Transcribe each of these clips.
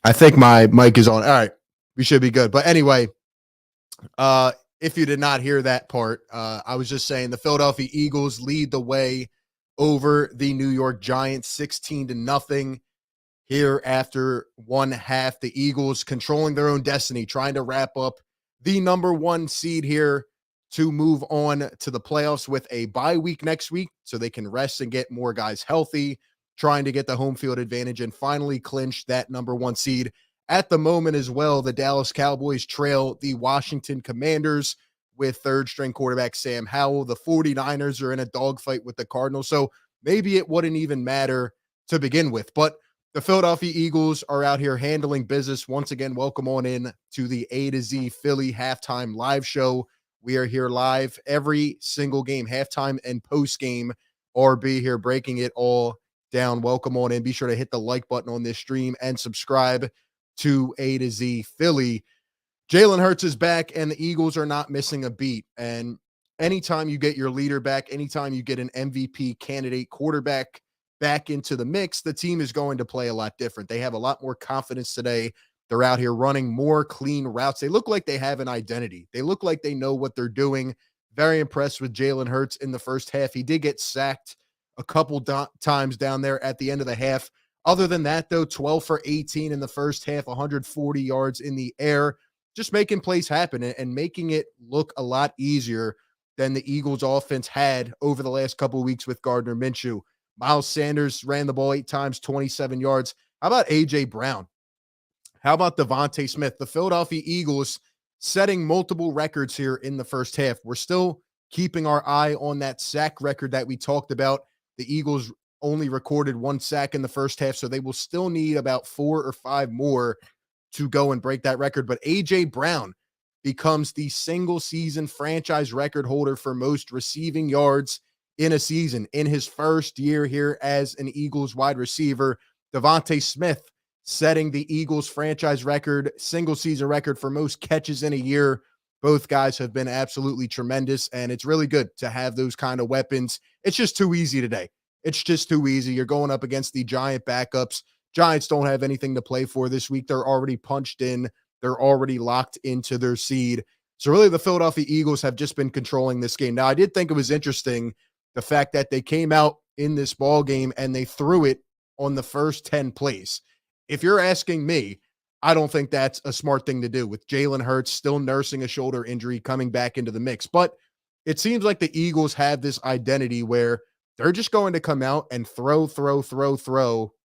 I think my mic is on. All right. We should be good. But anyway, if you did not hear that part, I was just saying the Philadelphia Eagles lead the way over the New York Giants 16 to nothing here after one half. The Eagles controlling their own destiny, trying to wrap up the number one seed here to move on to the playoffs with a bye week next week so they can rest and get more guys healthy, trying to get the home field advantage and finally clinch that number one seed. At the moment as well, the Dallas Cowboys trail the Washington Commanders with third string quarterback Sam Howell. The 49ers are in a dogfight with the Cardinals. So maybe it wouldn't even matter to begin with. But the Philadelphia Eagles are out here handling business. Once again, welcome on in to the A to Z Philly halftime live show. We are here live every single game, halftime and post game. RB here breaking it all down. Welcome on in. Be sure to hit the like button on this stream and subscribe to A to Z Philly. Jalen Hurts is back, and the Eagles are not missing a beat. And anytime you get your leader back, anytime you get an MVP candidate quarterback back into the mix, the team is going to play a lot different. They have a lot more confidence today. They're out here running more clean routes. They look like they have an identity. They look like they know what they're doing. Very impressed with Jalen Hurts in the first half. He did get sacked a couple times down there at the end of the half. Other than that, though, 12 for 18 in the first half, 140 yards in the air, just making plays happen and making it look a lot easier than the Eagles offense had over the last couple of weeks with Gardner Minshew. Miles Sanders ran the ball 8 times, 27 yards. How about A.J. Brown? How about Devontae Smith? The Philadelphia Eagles setting multiple records here in the first half. We're still keeping our eye on that sack record that we talked about. The Eagles only recorded 1 sack in the first half, so they will still need about 4 or 5 more to go and break that record. But A.J. Brown becomes the single season franchise record holder for most receiving yards in a season in his first year here as an Eagles wide receiver. Devontae Smith setting the Eagles franchise record, single season record for most catches in a year. Both guys have been absolutely tremendous, and it's really good to have those kind of weapons. It's just too easy today. It's just too easy. You're going up against the Giant backups. Giants don't have anything to play for this week. They're already punched in. They're already locked into their seed. So really the Philadelphia Eagles have just been controlling this game. Now, I did think it was interesting the fact that they came out in this ball game and they threw it on the first 10 plays. If you're asking me, I don't think that's a smart thing to do with Jalen Hurts still nursing a shoulder injury coming back into the mix. But it seems like the Eagles have this identity where they're just going to come out and throw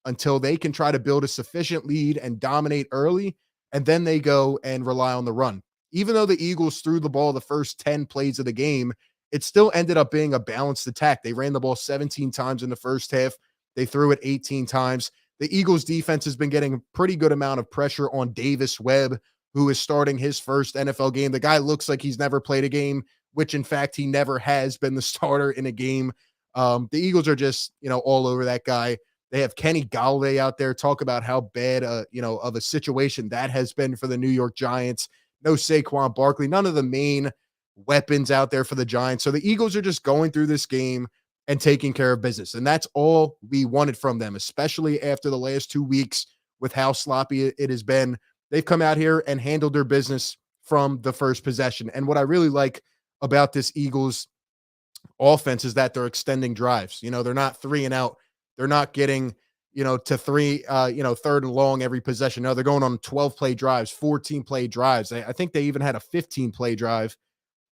until they can try to build a sufficient lead and dominate early, and then they go and rely on the run. Even though the Eagles threw the ball the first 10 plays of the game, it still ended up being a balanced attack. They ran the ball 17 times in the first half. They threw it 18 times. The Eagles defense has been getting a pretty good amount of pressure on Davis Webb, who is starting his first NFL game. The guy looks like he's never played a game, which in fact he never has been the starter in a game. The Eagles are just, all over that guy. They have Kenny Golladay out there. Talk about how bad, of a situation that has been for the New York Giants. No Saquon Barkley, none of the main weapons out there for the Giants. So the Eagles are just going through this game and taking care of business. And that's all we wanted from them, especially after the last 2 weeks with how sloppy it has been. They've come out here and handled their business from the first possession. And what I really like about this Eagles offense is that they're extending drives. They're not 3 and out. They're not getting, to 3, third and long every possession. No, they're going on 12-play drives, 14-play drives. I think they even had a 15-play drive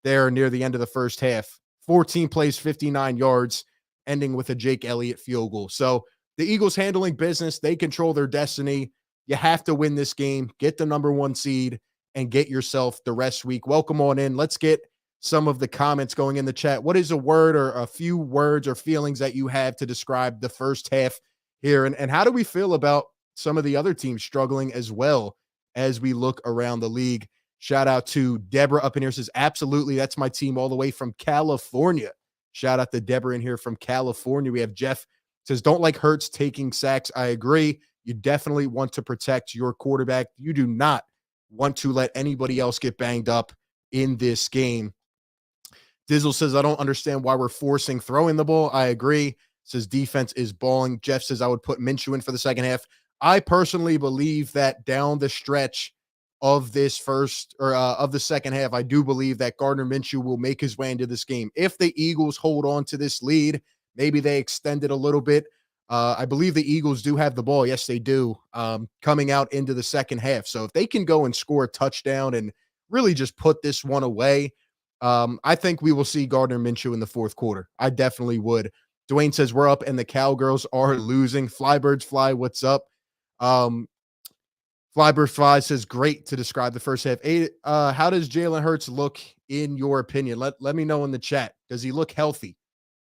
there near the end of the first half. 14 plays, 59 yards, ending with a Jake Elliott field goal. So the Eagles handling business. They control their destiny. You have to win this game, get the number one seed, and get yourself the rest week. Welcome on in. Let's get some of the comments going in the chat. What is a word or a few words or feelings that you have to describe the first half here? And how do we feel about some of the other teams struggling as well as we look around the league? Shout out to Deborah up in here, says, absolutely, that's my team all the way from California. Shout out to Deborah in here from California. We have Jeff, says, don't like Hurts taking sacks. I agree. You definitely want to protect your quarterback. You do not want to let anybody else get banged up in this game. Dizzle says, I don't understand why we're forcing throwing the ball. I agree. Says defense is balling. Jeff says, I would put Minshew in for the second half. I personally believe that down the stretch of this first or of the second half, I do believe that Gardner Minshew will make his way into this game. If the Eagles hold on to this lead, maybe they extend it a little bit. I believe the Eagles do have the ball. Yes, they do. Coming out into the second half. So if they can go and score a touchdown and really just put this one away, I think we will see Gardner Minshew in the fourth quarter. I definitely would. Dwayne says we're up and the Cowgirls are losing. Flybirds fly. What's up? Um, Flybird Fly says great to describe the first half. How does Jalen Hurts look in your opinion? Let me know in the chat. Does he look healthy?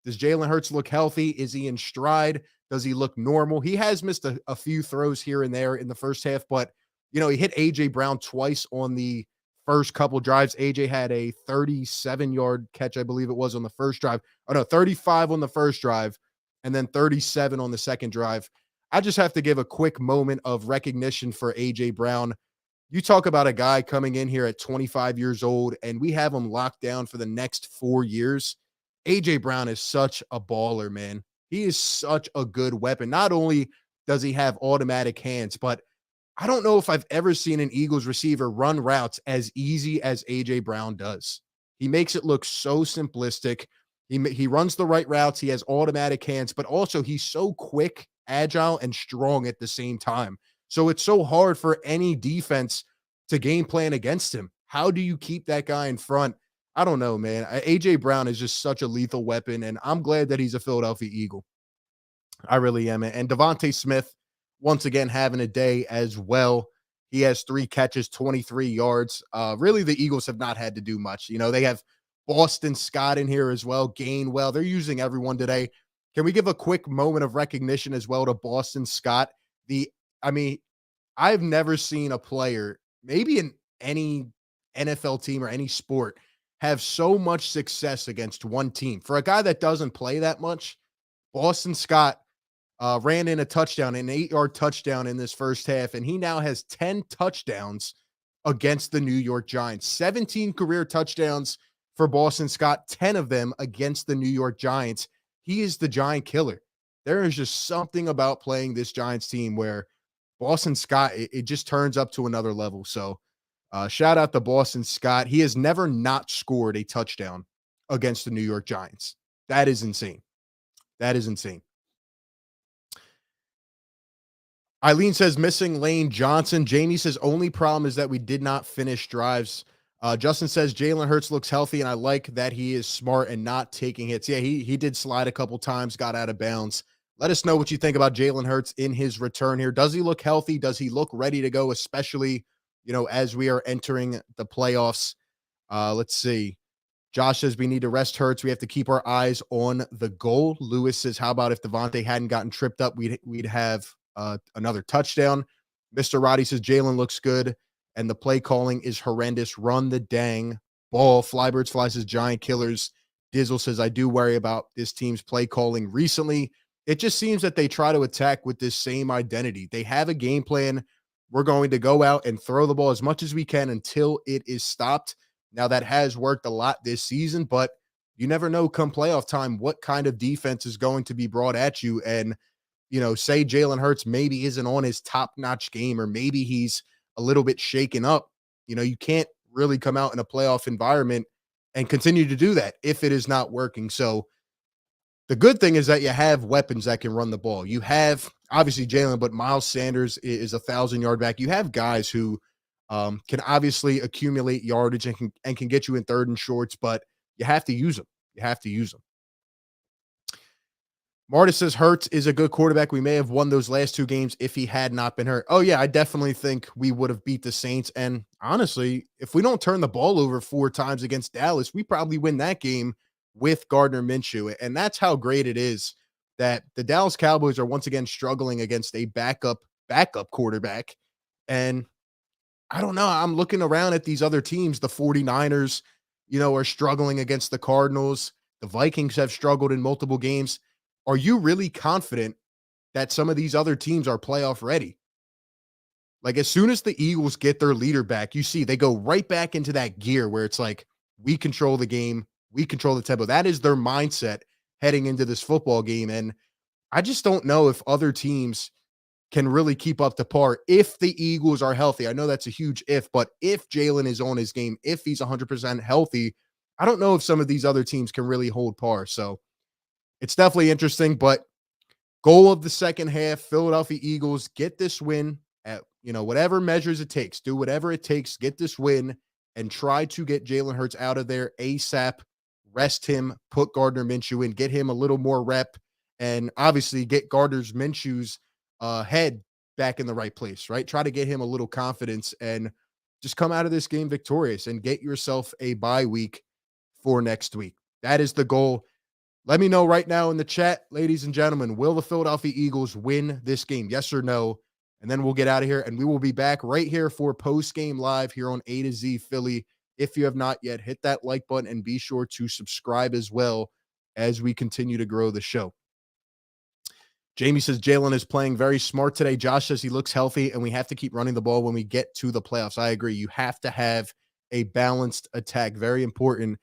Does Jalen Hurts look healthy? Is he in stride? Does he look normal? He has missed a few throws here and there in the first half, but he hit AJ Brown twice on the first couple drives. AJ had a 37-yard catch, I believe it was, on the first drive. Oh no, 35 on the first drive, and then 37 on the second drive. I just have to give a quick moment of recognition for AJ Brown. You talk about a guy coming in here at 25 years old, and we have him locked down for the next 4 years. AJ Brown is such a baller, man. He is such a good weapon. Not only does he have automatic hands, but I don't know if I've ever seen an Eagles receiver run routes as easy as AJ Brown does. He makes it look so simplistic. He runs the right routes. He has automatic hands, but also he's so quick, agile, and strong at the same time. So it's so hard for any defense to game plan against him. How do you keep that guy in front? I don't know, man. AJ Brown is just such a lethal weapon, and I'm glad that he's a Philadelphia Eagle. I really am. And Devontae Smith, once again, having a day as well. He has 3 catches, 23 yards. Really, the Eagles have not had to do much. They have Boston Scott in here as well. Gainwell. They're using everyone today. Can we give a quick moment of recognition as well to Boston Scott? I mean, I've never seen a player, maybe in any NFL team or any sport, have so much success against one team. For a guy that doesn't play that much, Boston Scott ran in a touchdown, an 8-yard touchdown in this first half, and he now has 10 touchdowns against the New York Giants. 17 career touchdowns for Boston Scott, 10 of them against the New York Giants. He is the Giant killer. There is just something about playing this Giants team where Boston Scott, it just turns up to another level. So shout out to Boston Scott. He has never not scored a touchdown against the New York Giants. That is insane. That is insane. Eileen says missing Lane Johnson. Jamie says only problem is that we did not finish drives. Justin says Jalen Hurts looks healthy, and I like that he is smart and not taking hits. Yeah, he did slide a couple times, got out of bounds. Let us know what you think about Jalen Hurts in his return here. Does he look healthy? Does he look ready to go, especially, as we are entering the playoffs? Let's see. Josh says we need to rest Hurts. We have to keep our eyes on the goal. Lewis says, how about if Devontae hadn't gotten tripped up, we'd have another touchdown. Mr. Roddy says Jalen looks good, and the play calling is horrendous. Run the dang ball. Flybirds Fly says Giant killers. Dizzle says I do worry about this team's play calling recently. It just seems that they try to attack with this same identity. They have a game plan. We're going to go out and throw the ball as much as we can until it is stopped. Now, that has worked a lot this season, but you never know come playoff time what kind of defense is going to be brought at you. And, say Jalen Hurts maybe isn't on his top-notch game, or maybe he's a little bit shaken up. You can't really come out in a playoff environment and continue to do that if it is not working. So the good thing is that you have weapons that can run the ball. You have, obviously, Jalen, but Miles Sanders is a 1,000-yard back. You have guys who can obviously accumulate yardage and can get you in third and shorts, but you have to use them. You have to use them. Marta says Hurts is a good quarterback. We may have won those last 2 games if he had not been hurt. Oh, yeah, I definitely think we would have beat the Saints. And honestly, if we don't turn the ball over 4 times against Dallas, we probably win that game with Gardner Minshew. And that's how great it is that the Dallas Cowboys are once again struggling against a backup quarterback. And I don't know. I'm looking around at these other teams. The 49ers, are struggling against the Cardinals. The Vikings have struggled in multiple games. Are you really confident that some of these other teams are playoff ready? Like, as soon as the Eagles get their leader back, you see they go right back into that gear where it's like, we control the game. We control the tempo. That is their mindset heading into this football game. And I just don't know if other teams can really keep up to par if the Eagles are healthy. I know that's a huge if, but if Jalen is on his game, if he's 100% healthy, I don't know if some of these other teams can really hold par. So it's definitely interesting, but goal of the second half, Philadelphia Eagles get this win at, whatever measures it takes. Do whatever it takes, get this win, and try to get Jalen Hurts out of there ASAP. Rest him, put Gardner Minshew in, get him a little more rep, and obviously get Gardner Minshew's head back in the right place, right? Try to get him a little confidence and just come out of this game victorious and get yourself a bye week for next week. That is the goal. Let me know right now in the chat, ladies and gentlemen, will the Philadelphia Eagles win this game? Yes or no? And then we'll get out of here, and we will be back right here for post-game live here on A to Z Philly. If you have not yet, hit that like button and be sure to subscribe as well as we continue to grow the show. Jamie says Jalen is playing very smart today. Josh says he looks healthy, and we have to keep running the ball when we get to the playoffs. I agree. You have to have a balanced attack. Very important.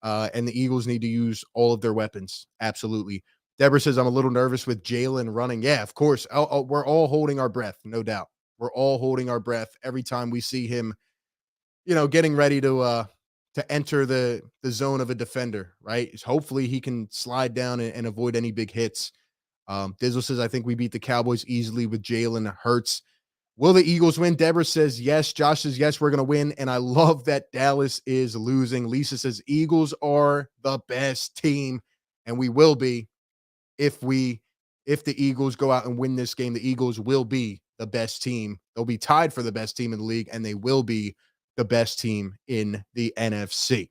And the Eagles need to use all of their weapons. Absolutely. Deborah says, I'm a little nervous with Jalen running. Yeah, of course. We're all holding our breath, no doubt. We're all holding our breath every time we see him, getting ready to enter the zone of a defender, right? Hopefully he can slide down and avoid any big hits. Dizzle says, I think we beat the Cowboys easily with Jalen Hurts. Will the Eagles win? Deborah says yes. Josh says yes, we're going to win. And I love that Dallas is losing. Lisa says Eagles are the best team, and we will be if the Eagles go out and win this game. The Eagles will be the best team. They'll be tied for the best team in the league, and they will be the best team in the NFC.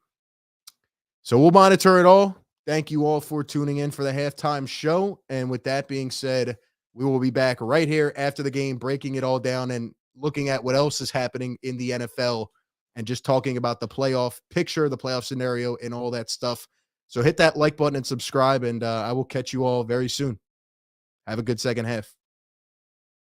So we'll monitor it all. Thank you all for tuning in for the halftime show. And with that being said, we will be back right here after the game, breaking it all down and looking at what else is happening in the NFL and just talking about the playoff picture, the playoff scenario, and all that stuff. So hit that like button and subscribe, and I will catch you all very soon. Have a good second half.